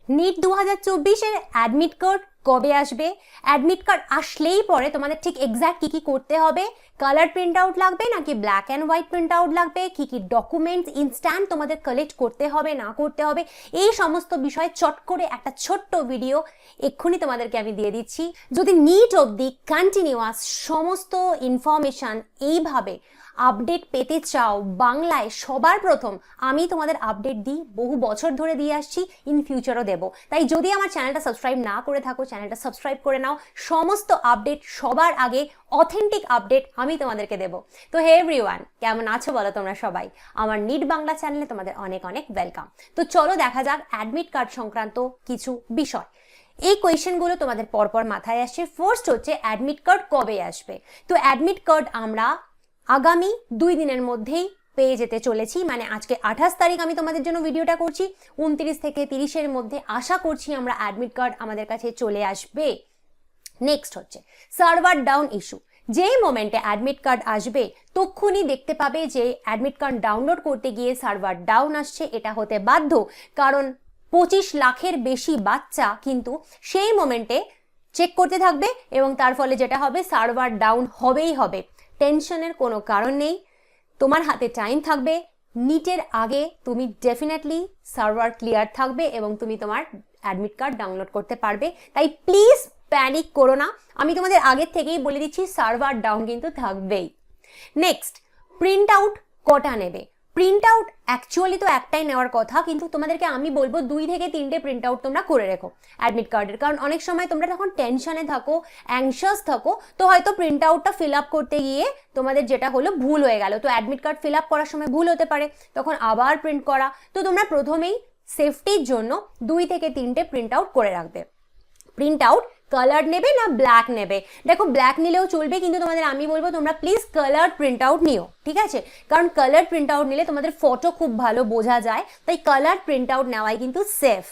NEET 2024-এর admit card কবে আসবে? Admit card আসলেই পরে তোমাদের ঠিক এক্স্যাক্ট কি করতে হবে, কালার প্রিন্ট আউট লাগবে নাকি black and white print out লাগবে, কি ডকুমেন্টস ইনস্ট্যান্ট তোমাদের কালেক্ট করতে হবে না করতে হবে, এই সমস্ত বিষয়ে চট করে একটা ছোট্ট ভিডিও এক্ষুনি তোমাদেরকে আমি দিয়ে দিচ্ছি। যদি নিট অবধি কন্টিনিউয়াস সমস্ত ইনফরমেশন এইভাবে আপডেট পেতে চাও বাংলায় সবার প্রথম, আমি তোমাদের আপডেট দিই, বহু বছর ধরে দিয়ে আসছি, ইন ফিউচারও দেবো। তাই যদি আমার চ্যানেলটা সাবস্ক্রাইব না করে থাকো, চ্যানেলটা সাবস্ক্রাইব করে নাও, সমস্ত আপডেট সবার আগে অথেন্টিক আপডেট আমি তোমাদেরকে দেবো। তো হে এভরিওয়ান, কেমন আছো বলো তোমরা সবাই? আমার নিট বাংলা চ্যানেলে তোমাদের অনেক অনেক ওয়েলকাম। তো চলো দেখা যাক অ্যাডমিট কার্ড সংক্রান্ত কিছু বিষয়। এই কোয়েশ্চেনগুলো তোমাদের পরপর মাথায় আসছে। ফার্স্ট হচ্ছে অ্যাডমিট কার্ড কবে আসবে? তো অ্যাডমিট কার্ড আমরা আগামী 2 দিনের মধ্যেই পেয়ে যেতে চলেছি। মানে আজকে 28 তারিখ আমি তোমাদের জন্য ভিডিওটা করছি, 29 থেকে 30-এর মধ্যে আশা করছি আমরা অ্যাডমিট কার্ড আমাদের কাছে চলে আসবে। নেক্সট হচ্ছে সার্ভার ডাউন ইস্যু। যেই মোমেন্টে অ্যাডমিট কার্ড আসবে তক্ষুনি দেখতে পাবে যে অ্যাডমিট কার্ড ডাউনলোড করতে গিয়ে সার্ভার ডাউন আসছে। এটা হতে বাধ্য, কারণ 25 লাখের বেশি বাচ্চা কিন্তু সেই মোমেন্টে চেক করতে থাকবে এবং তার ফলে যেটা হবে সার্ভার ডাউন হবেই হবে। টেনশনের কোনো কারণ নেই, তোমার হাতে টাইম থাকবে, নিটের আগে তুমি ডেফিনেটলি সার্ভার ক্লিয়ার থাকবে এবং তুমি তোমার অ্যাডমিট কার্ড ডাউনলোড করতে পারবে। তাই প্লিজ প্যানিক করো না, আমি তোমাদের আগের থেকেই বলে দিচ্ছি সার্ভার ডাউন কিন্তু থাকবেই। নেক্সট, প্রিন্ট আউট কটা নেবে? প্রিন্ট আউট অ্যাকচুয়ালি তো একটাই নেওয়ার কথা, কিন্তু তোমাদেরকে আমি বলবো 2 থেকে 3টে প্রিন্ট আউট তোমরা করে রেখো অ্যাডমিট কার্ডের। কারণ অনেক সময় তোমরা তখন টেনশনে থাকো, অ্যাংশাস থাকো, তো হয়তো প্রিন্ট আউটটা ফিল আপ করতে গিয়ে তোমাদের যেটা হলো ভুল হয়ে গেল। তো অ্যাডমিট কার্ড ফিল আপ করার সময় ভুল হতে পারে, তখন আবার প্রিন্ট করা। তো তোমরা প্রথমেই সেফটির জন্য 2 থেকে 3টে প্রিন্ট আউট করে রাখবে। প্রিন্ট আউট কালার নেবে না ব্ল্যাক নেবে? দেখো ব্ল্যাক নিলেও চলবে, কিন্তু তোমাদের আমি বলবো তোমরা প্লিজ কালার প্রিন্ট আউট নিও, ঠিক আছে? কারণ কালার প্রিন্ট আউট নিলে তোমাদের ফটো খুব ভালো বোঝা যায়, তাই কালার প্রিন্ট আউট নেওয়াই কিন্তু সেফ।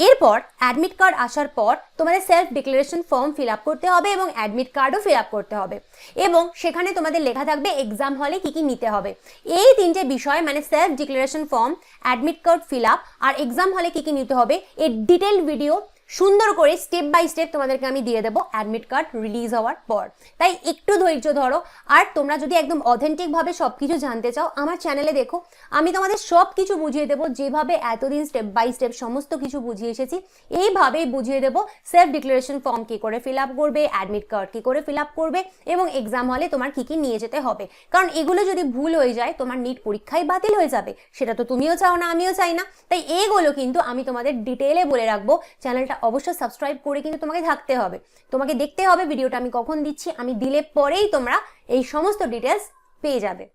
এরপর অ্যাডমিট কার্ড আসার পর তোমাদের self declaration form fill up করতে হবে এবং অ্যাডমিট কার্ডও ফিল আপ করতে হবে, এবং সেখানে তোমাদের লেখা থাকবে এক্সাম হলে কি কি নিতে হবে। এই 3টে বিষয় মানে self declaration form, admit card fill up আর এক্সাম হলে কি কি নিতে হবে, এর ডিটেল ভিডিও সুন্দর করে স্টেপ বাই স্টেপ তোমাদেরকে আমি দিয়ে দেবো অ্যাডমিট কার্ড রিলিজ হওয়ার পর। তাই একটু ধৈর্য ধরো। আর তোমরা যদি একদম অথেন্টিকভাবে সব কিছু জানতে চাও আমার চ্যানেলে দেখো, আমি তোমাদের সব কিছু বুঝিয়ে দেবো, যেভাবে এতদিন স্টেপ বাই স্টেপ সমস্ত কিছু বুঝিয়ে এসেছি এইভাবেই বুঝিয়ে দেবো। সেলফ ডিক্লারেশন ফর্ম কী করে ফিল আপ করবে, অ্যাডমিট কার্ড কী করে ফিল আপ করবে এবং এক্সাম হলে তোমার কী কী নিয়ে যেতে হবে। কারণ এগুলো যদি ভুল হয়ে যায় তোমার নিট পরীক্ষাই বাতিল হয়ে যাবে, সেটা তো তুমিও চাও না, আমিও চাই না। তাই এইগুলো কিন্তু আমি তোমাদের ডিটেলে বলে রাখবো। চ্যানেলটা অবশ্যই সাবস্ক্রাইব করে কিন্তু তোমাকে থাকতে হবে, তোমাকে দেখতে হবে ভিডিওটা আমি কখন দিচ্ছি, আমি দিলে পরেই তোমরা এই সমস্ত ডিটেলস পেয়ে যাবে।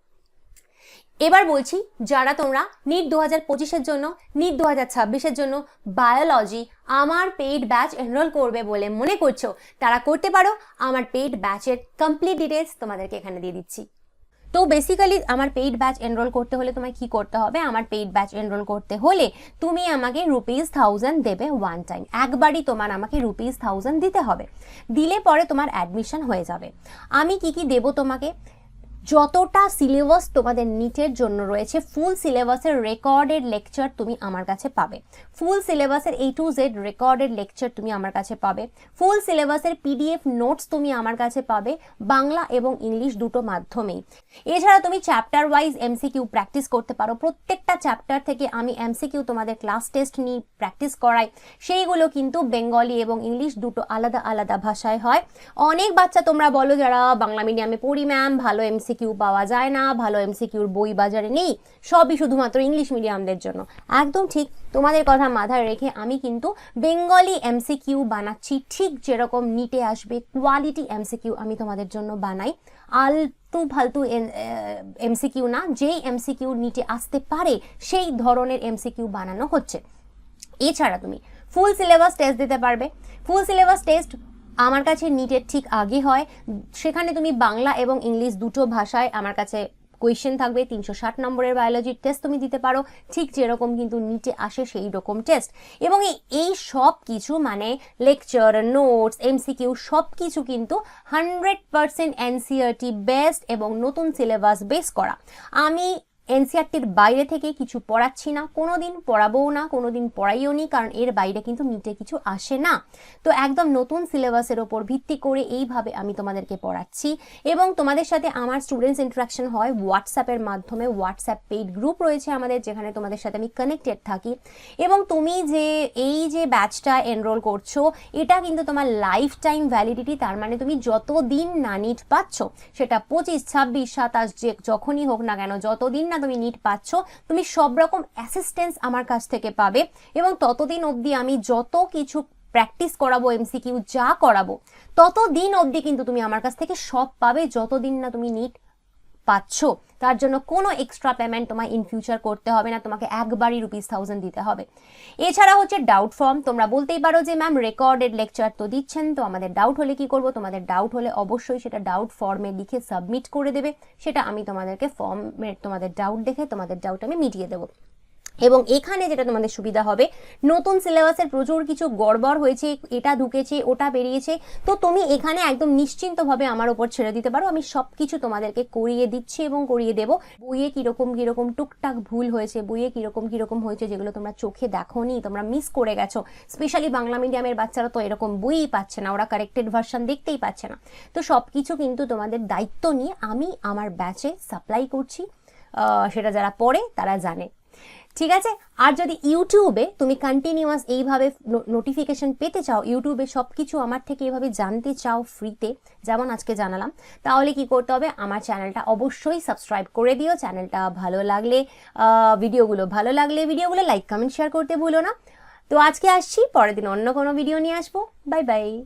এবার বলছি, যারা তোমরা নিট 2025-এর জন্য, নিট 2026-এর জন্য বায়োলজি আমার পেইড ব্যাচ এনরোল করবে বলে মনে করছো, তারা করতে পারো। আমার পেইড ব্যাচের কমপ্লিট ডিটেলস তোমাদেরকে এখানে দিয়ে দিচ্ছি। তো বেসিক্যালি আমার পেইড ব্যাচ এনরোল করতে হলে তোমায় কি করতে হবে? আমার পেইড ব্যাচ এনরোল করতে হলে তুমি আমাকে ₹1000 দেবে ওয়ান টাইম, একবারই তোমার আমাকে ₹1000 দিতে হবে। দিলে পরে তোমার অ্যাডমিশন হয়ে যাবে। আমি কি কি দেবো তোমাকে? যতটা সিলেবাস তোমাদের নিটের জন্য রয়েছে ফুল সিলেবাসের রেকর্ডেড লেকচার তুমি আমার কাছে পাবে। ফুল সিলেবাসের A to Z recorded lecture তুমি আমার কাছে পাবে। ফুল সিলেবাসের PDF নোটস তুমি আমার কাছে পাবে, বাংলা এবং ইংলিশ দুটো মাধ্যমেই। এছাড়া তুমি চ্যাপ্টার ওয়াইজ MCQ প্র্যাকটিস করতে পারো। প্রত্যেকটা চ্যাপ্টার থেকে আমি MCQ তোমাদের ক্লাস টেস্ট নিয়ে প্র্যাকটিস করাই, সেইগুলো কিন্তু বেঙ্গলি এবং ইংলিশ দুটো আলাদা আলাদা ভাষায় হয়। অনেক বাচ্চা তোমরা বলো যারা বাংলা মিডিয়ামে পড়ি ম্যাম ভালো MCQ পাওয়া যায় না, ভালো MCQর বই বাজারে নেই, সবই শুধুমাত্র ইংলিশ মিডিয়ামদের জন্য। একদম ঠিক, তোমাদের কথা মাথায় রেখে আমি কিন্তু বেঙ্গলি MCQ বানাচ্ছি, ঠিক যেরকম নিটে আসবে কোয়ালিটি MCQ আমি তোমাদের জন্য বানাই। আলতু ফালতু MCQ না, যেই MCQ নিটে আসতে পারে সেই ধরনের MCQ বানানো হচ্ছে। এছাড়া তুমি ফুল সিলেবাস টেস্ট দিতে পারবে। ফুল সিলেবাস টেস্ট আমার কাছে নিটের ঠিক আগে হয়, সেখানে তুমি বাংলা এবং ইংলিশ দুটো ভাষায় আমার কাছে কোয়েশ্চেন থাকবে। 360 নম্বরের বায়োলজির টেস্ট তুমি দিতে পারো, ঠিক যেরকম কিন্তু নিটে আসে সেই রকম টেস্ট। এবং এই সব কিছু মানে লেকচার, নোটস, MCQ সব কিছু কিন্তু 100% NCERT বেস্ট এবং নতুন সিলেবাস বেস করা। আমি এনসিইআরটির বাইরে থেকে কিছু পড়াচ্ছি না, কোনোদিন পড়াবোও না, কোনোদিন পড়াইও নি, কারণ এর বাইরে কিন্তু নিটে কিছু আসে না। তো একদম নতুন সিলেবাসের ওপর ভিত্তি করে এইভাবে আমি তোমাদেরকে পড়াচ্ছি এবং তোমাদের সাথে আমার স্টুডেন্টস ইন্টারাকশন হয় হোয়াটসঅ্যাপের মাধ্যমে। হোয়াটসঅ্যাপ পেইড গ্রুপ রয়েছে আমাদের, যেখানে তোমাদের সাথে আমি কানেক্টেড থাকি। এবং তুমি যে এই যে ব্যাচটা এনরোল করছো, এটা কিন্তু তোমার লাইফ টাইম ভ্যালিডিটি, তার মানে তুমি যতদিন না নিট পাচ্ছ, সেটা 25, 26, 27 যে যখনই হোক না কেন, যতদিন না তুমি নিট পাচ্ছ, তুমি সব রকম অ্যাসিস্ট্যান্স আমার কাছ থেকে পাবে। এবং ততদিন অবধি আমি যত কিছু প্র্যাকটিস করাবো, এমসিকিউ যা করাবো, ততদিন অবধি কিন্তু তুমি আমার কাছ থেকে সব পাবে, যতদিন না তুমি নিট পাচ্ছ। তার জন্য কোনো এক্সট্রা পেমেন্ট তোমায় ইন ফিউচার করতে হবে না, তোমাকে একবারই ₹1000 দিতে হবে। এছাড়া হচ্ছে ডাউট ফর্ম। তোমরা বলতেই পারো যে ম্যাম রেকর্ডেড লেকচার তো দিচ্ছেন, তো আমাদের ডাউট হলে কি করব? তোমাদের ডাউট হলে অবশ্যই সেটা ডাউট ফর্মে লিখে সাবমিট করে দেবে, সেটা আমি তোমাদেরকে ফর্মে তোমাদের ডাউট দেখে তোমাদের ডাউট আমি মিটিয়ে দেবো। এবং এখানে যেটা তোমাদের সুবিধা হবে, নতুন সিলেবাসের প্রচুর কিছু গড়বড় হয়েছে, এটা ঢুকেছে, ওটা বেরিয়েছে, তো তুমি এখানে একদম নিশ্চিন্তভাবে আমার ওপর ছেড়ে দিতে পারো। আমি সব কিছু তোমাদেরকে করিয়ে দিচ্ছি এবং করিয়ে দেবো। বইয়ে কীরকম কীরকম টুকটাক ভুল হয়েছে, বইয়ে কীরকম কীরকম হয়েছে, যেগুলো তোমরা চোখে দেখোনি, তোমরা মিস করে গেছো। স্পেশালি বাংলা মিডিয়ামের বাচ্চারা তো এরকম বইই পাচ্ছে না, ওরা কারেক্টেড ভার্সন দেখতেই পাচ্ছে না। তো সব কিছু কিন্তু তোমাদের দায়িত্ব নিয়ে আমি আমার ব্যাচে সাপ্লাই করছি, সেটা যারা পড়ে তারা জানে। ঠিক আছে? আর যদি ইউটিউবে তুমি কন্টিনিউয়াস এইভাবে নোটিফিকেশন পেতে চাও, ইউটিউবে সব কিছু আমার থেকে এইভাবে জানতে চাও ফ্রিতে, যেমন আজকে জানালাম, তাহলে কি করতে হবে? আমার চ্যানেলটা অবশ্যই সাবস্ক্রাইব করে দিও। চ্যানেলটা ভালো লাগলে, ভিডিওগুলো লাইক, কমেন্ট, শেয়ার করতে ভুলো না। তো আজকে আসছি, পরের দিন অন্য কোনো ভিডিও নিয়ে আসবো। Bye bye.